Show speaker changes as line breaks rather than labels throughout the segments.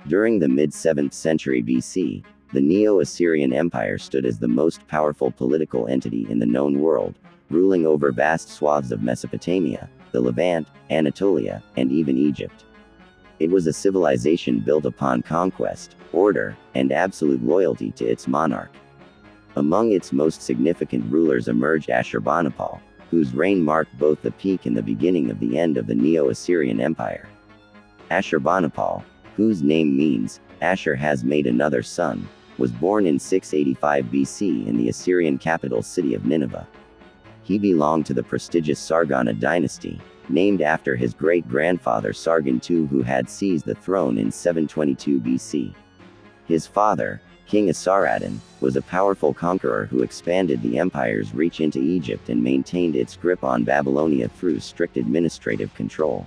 During the mid-7th century BC, the Neo-Assyrian Empire stood as the most powerful political entity in the known world, ruling over vast swaths of Mesopotamia, the Levant, Anatolia, and even Egypt. It was a civilization built upon conquest, order, and absolute loyalty to its monarch. Among its most significant rulers emerged Ashurbanipal, whose reign marked both the peak and the beginning of the end of the Neo-Assyrian Empire. Ashurbanipal, whose name means, Ashur has made another son, was born in 685 BC in the Assyrian capital city of Nineveh. He belonged to the prestigious Sargona dynasty, named after his great-grandfather Sargon II, who had seized the throne in 722 BC. His father, King Ashurbanipal, was a powerful conqueror who expanded the empire's reach into Egypt and maintained its grip on Babylonia through strict administrative control.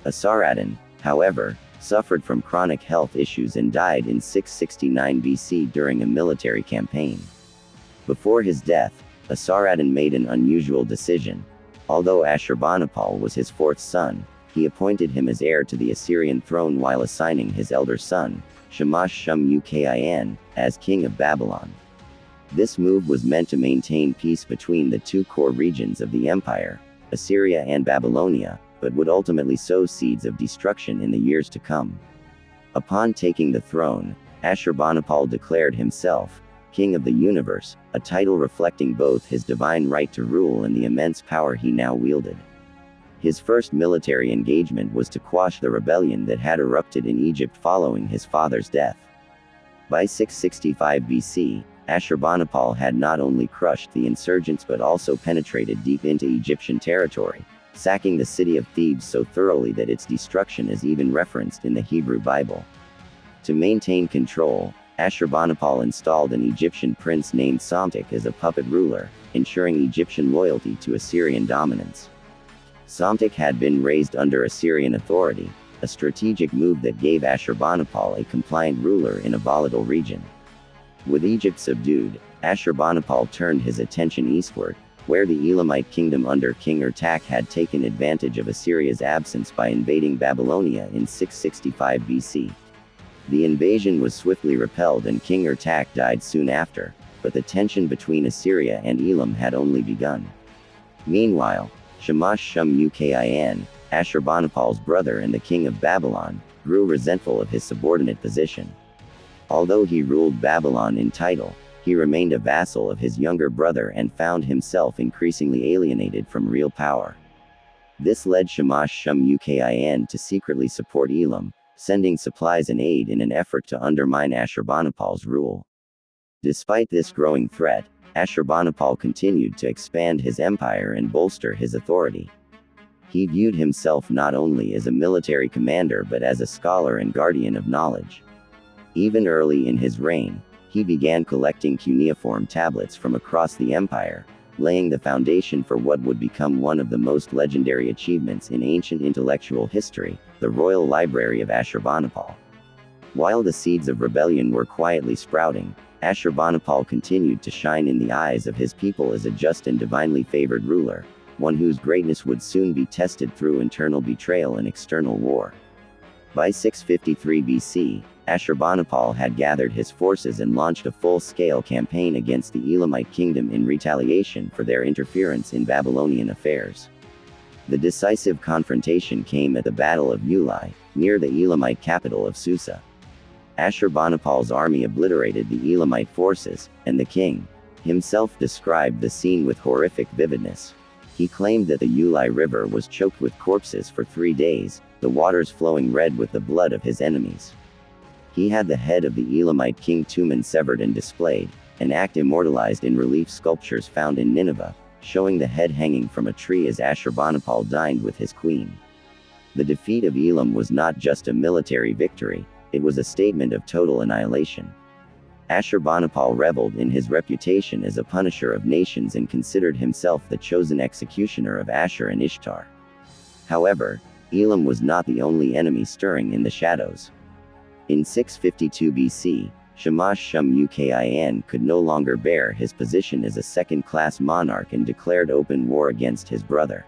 Ashurbanipal, however, suffered from chronic health issues and died in 669 BC during a military campaign. Before his death, Ashurbanipal made an unusual decision. Although Ashurbanipal was his fourth son, he appointed him as heir to the Assyrian throne while assigning his elder son, Shamash-Shum-Ukin, as king of Babylon. This move was meant to maintain peace between the two core regions of the empire, Assyria and Babylonia, but would ultimately sow seeds of destruction in the years to come. Upon taking the throne, Ashurbanipal declared himself King of the Universe, a title reflecting both his divine right to rule and the immense power he now wielded. His first military engagement was to quash the rebellion that had erupted in Egypt following his father's death. By 665 BC, Ashurbanipal had not only crushed the insurgents but also penetrated deep into Egyptian territory, sacking the city of Thebes so thoroughly that its destruction is even referenced in the Hebrew Bible. To maintain control, Ashurbanipal installed an Egyptian prince named Psamtik as a puppet ruler, ensuring Egyptian loyalty to Assyrian dominance. Psamtik had been raised under Assyrian authority, a strategic move that gave Ashurbanipal a compliant ruler in a volatile region. With Egypt subdued, Ashurbanipal turned his attention eastward, where the Elamite kingdom under King Urtak had taken advantage of Assyria's absence by invading Babylonia in 665 BC. The invasion was swiftly repelled and King Urtak died soon after, but the tension between Assyria and Elam had only begun. Meanwhile, Shamash-Shum-Ukin, Ashurbanipal's brother and the king of Babylon, grew resentful of his subordinate position. Although he ruled Babylon in title, he remained a vassal of his younger brother and found himself increasingly alienated from real power. This led Shamash-Shum-Ukin to secretly support Elam, sending supplies and aid in an effort to undermine Ashurbanipal's rule. Despite this growing threat, Ashurbanipal continued to expand his empire and bolster his authority. He viewed himself not only as a military commander but as a scholar and guardian of knowledge. Even early in his reign, he began collecting cuneiform tablets from across the empire, laying the foundation for what would become one of the most legendary achievements in ancient intellectual history, the Royal Library of Ashurbanipal. While the seeds of rebellion were quietly sprouting, Ashurbanipal continued to shine in the eyes of his people as a just and divinely favored ruler, one whose greatness would soon be tested through internal betrayal and external war. By 653 BC, Ashurbanipal had gathered his forces and launched a full-scale campaign against the Elamite kingdom in retaliation for their interference in Babylonian affairs. The decisive confrontation came at the Battle of Ulai, near the Elamite capital of Susa. Ashurbanipal's army obliterated the Elamite forces, and the king himself described the scene with horrific vividness. He claimed that the Ulai River was choked with corpses for 3 days, the waters flowing red with the blood of his enemies. He had the head of the Elamite king Tumen severed and displayed, an act immortalized in relief sculptures found in Nineveh, showing the head hanging from a tree as Ashurbanipal dined with his queen. The defeat of Elam was not just a military victory, it was a statement of total annihilation. Ashurbanipal reveled in his reputation as a punisher of nations and considered himself the chosen executioner of Ashur and Ishtar. However, Elam was not the only enemy stirring in the shadows. In 652 BC, Shamash-Shum-Ukin could no longer bear his position as a second-class monarch and declared open war against his brother.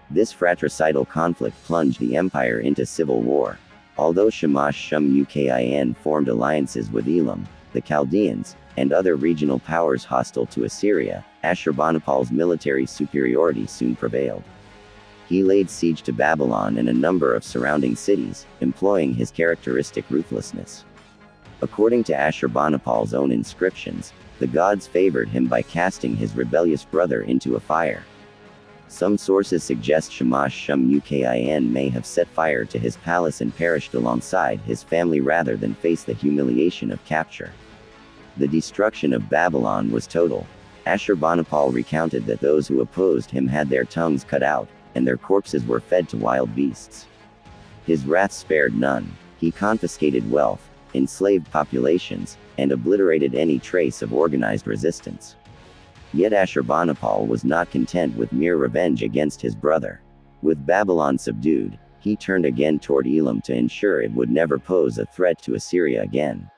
This fratricidal conflict plunged the empire into civil war. Although Shamash-Shum-Ukin formed alliances with Elam, the Chaldeans, and other regional powers hostile to Assyria, Ashurbanipal's military superiority soon prevailed. He laid siege to Babylon and a number of surrounding cities, employing his characteristic ruthlessness. According to Ashurbanipal's own inscriptions, the gods favored him by casting his rebellious brother into a fire. Some sources suggest Shamash-Shum-Ukin may have set fire to his palace and perished alongside his family rather than face the humiliation of capture. The destruction of Babylon was total. Ashurbanipal recounted that those who opposed him had their tongues cut out, and their corpses were fed to wild beasts. His wrath spared none. He confiscated wealth, enslaved populations, and obliterated any trace of organized resistance. Yet Ashurbanipal was not content with mere revenge against his brother. With Babylon subdued, he turned again toward Elam to ensure it would never pose a threat to Assyria again.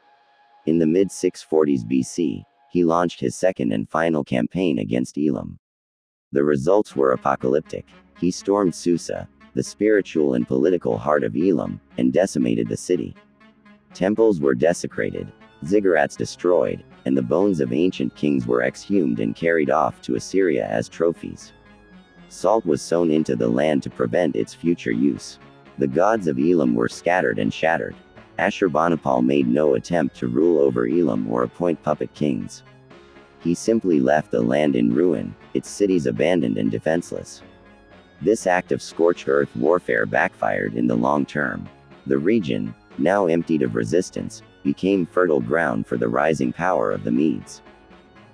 In the mid-640s BC, he launched his second and final campaign against Elam. The results were apocalyptic. He stormed Susa, the spiritual and political heart of Elam, and decimated the city. Temples were desecrated, ziggurats destroyed, and the bones of ancient kings were exhumed and carried off to Assyria as trophies. Salt was sown into the land to prevent its future use. The gods of Elam were scattered and shattered. Ashurbanipal made no attempt to rule over Elam or appoint puppet kings. He simply left the land in ruin, its cities abandoned and defenseless. This act of scorched earth warfare backfired in the long term. The region, now emptied of resistance, became fertile ground for the rising power of the Medes.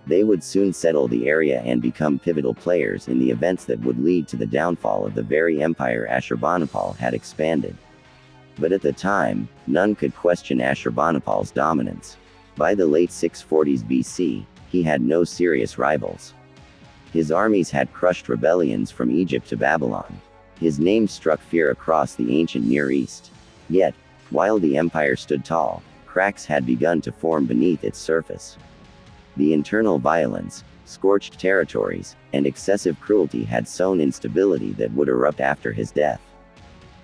They would soon settle the area and become pivotal players in the events that would lead to the downfall of the very empire Ashurbanipal had expanded. But at the time, none could question Ashurbanipal's dominance. By the late 640s BC, he had no serious rivals. His armies had crushed rebellions from Egypt to Babylon. His name struck fear across the ancient Near East. Yet, while the empire stood tall, cracks had begun to form beneath its surface. The internal violence, scorched territories, and excessive cruelty had sown instability that would erupt after his death.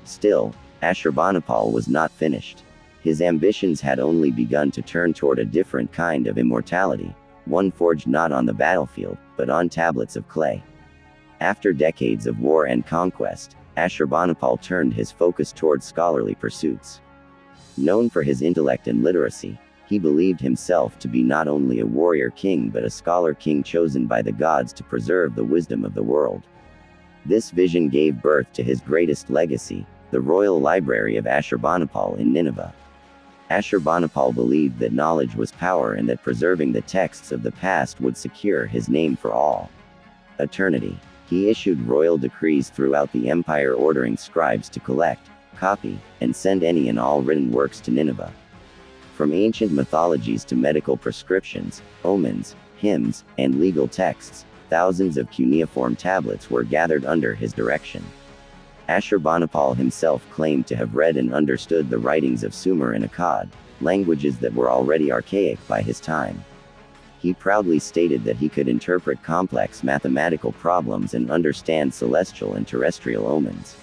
Still, Ashurbanipal was not finished. His ambitions had only begun to turn toward a different kind of immortality, one forged not on the battlefield, but on tablets of clay. After decades of war and conquest, Ashurbanipal turned his focus toward scholarly pursuits. Known for his intellect and literacy, he believed himself to be not only a warrior king but a scholar king chosen by the gods to preserve the wisdom of the world. This vision gave birth to his greatest legacy, the Royal Library of Ashurbanipal in Nineveh. Ashurbanipal believed that knowledge was power and that preserving the texts of the past would secure his name for all eternity. He issued royal decrees throughout the empire ordering scribes to collect, copy, and send any and all written works to Nineveh. From ancient mythologies to medical prescriptions, omens, hymns, and legal texts, thousands of cuneiform tablets were gathered under his direction. Ashurbanipal himself claimed to have read and understood the writings of Sumer and Akkad, languages that were already archaic by his time. He proudly stated that he could interpret complex mathematical problems and understand celestial and terrestrial omens.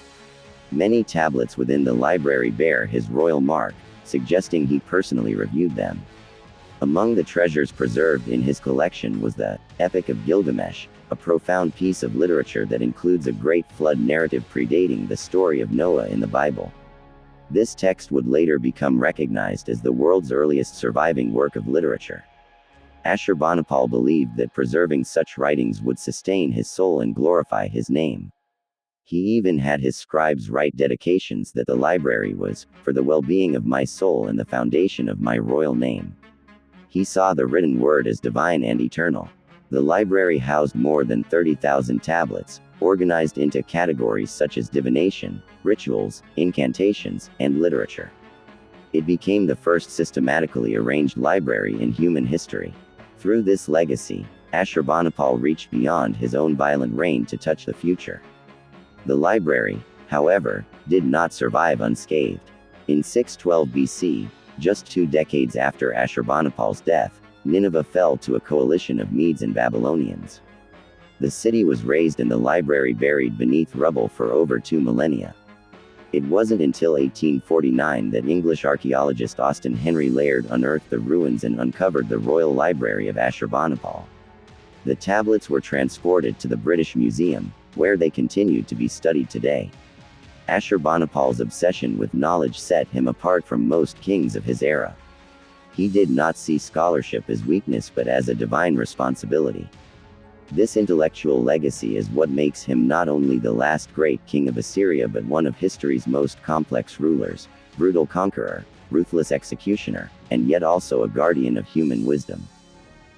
Many tablets within the library bear his royal mark, suggesting he personally reviewed them. Among the treasures preserved in his collection was the Epic of Gilgamesh, a profound piece of literature that includes a great flood narrative predating the story of Noah in the Bible. This text would later become recognized as the world's earliest surviving work of literature. Ashurbanipal believed that preserving such writings would sustain his soul and glorify his name. He even had his scribes write dedications that the library was, for the well-being of my soul and the foundation of my royal name. He saw the written word as divine and eternal. The library housed more than 30,000 tablets, organized into categories such as divination, rituals, incantations, and literature. It became the first systematically arranged library in human history. Through this legacy, Ashurbanipal reached beyond his own violent reign to touch the future. The library, however, did not survive unscathed. In 612 BC, just 2 decades after Ashurbanipal's death, Nineveh fell to a coalition of Medes and Babylonians. The city was razed and the library buried beneath rubble for over 2 millennia. It wasn't until 1849 that English archaeologist Austen Henry Layard unearthed the ruins and uncovered the Royal Library of Ashurbanipal. The tablets were transported to the British Museum, where they continue to be studied today. Ashurbanipal's obsession with knowledge set him apart from most kings of his era. He did not see scholarship as weakness but as a divine responsibility. This intellectual legacy is what makes him not only the last great king of Assyria but one of history's most complex rulers, brutal conqueror, ruthless executioner, and yet also a guardian of human wisdom.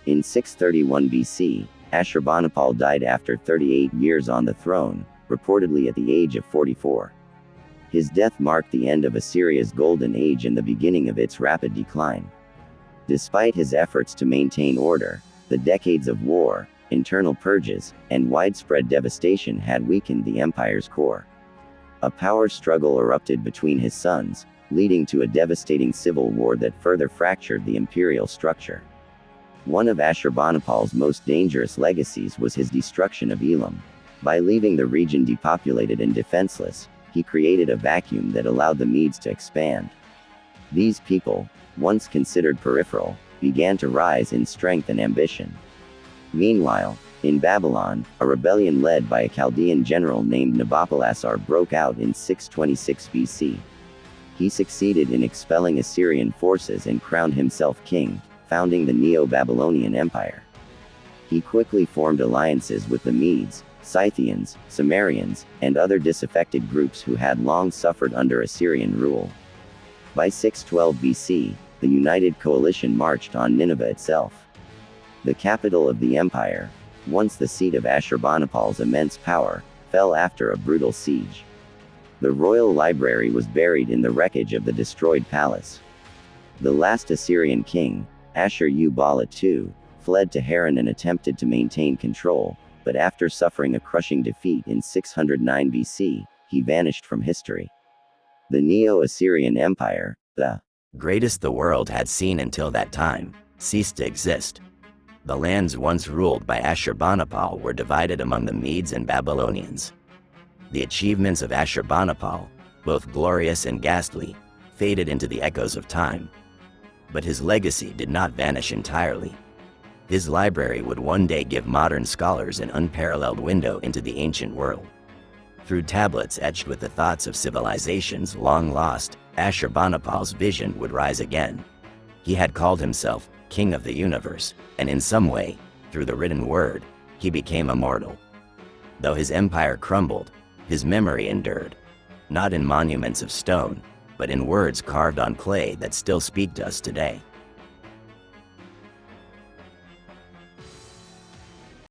In 631 BC, Ashurbanipal died after 38 years on the throne, reportedly at the age of 44. His death marked the end of Assyria's golden age and the beginning of its rapid decline. Despite his efforts to maintain order, the decades of war, internal purges, and widespread devastation had weakened the empire's core. A power struggle erupted between his sons, leading to a devastating civil war that further fractured the imperial structure. One of Ashurbanipal's most dangerous legacies was his destruction of Elam. By leaving the region depopulated and defenseless, he created a vacuum that allowed the Medes to expand. These people, once considered peripheral, began to rise in strength and ambition. Meanwhile, in Babylon, a rebellion led by a Chaldean general named Nabopolassar broke out in 626 BC. He succeeded in expelling Assyrian forces and crowned himself king, founding the Neo-Babylonian Empire. He quickly formed alliances with the Medes, Scythians, Sumerians, and other disaffected groups who had long suffered under Assyrian rule. By 612 BC, the united coalition marched on Nineveh itself. The capital of the empire, once the seat of Ashurbanipal's immense power, fell after a brutal siege. The royal library was buried in the wreckage of the destroyed palace. The last Assyrian king, Ashur-bani II, fled to Haran and attempted to maintain control, but after suffering a crushing defeat in 609 BC, he vanished from history. The Neo-Assyrian Empire, the
greatest the world had seen until that time, ceased to exist. The lands once ruled by Ashurbanipal were divided among the Medes and Babylonians. The achievements of Ashurbanipal, both glorious and ghastly, faded into the echoes of time. But his legacy did not vanish entirely. His library would one day give modern scholars an unparalleled window into the ancient world. Through tablets etched with the thoughts of civilizations long lost, Ashurbanipal's vision would rise again. He had called himself King of the Universe, and in some way, through the written word, he became immortal. Though his empire crumbled, his memory endured. Not in monuments of stone, but in words carved on clay that still speak to us today.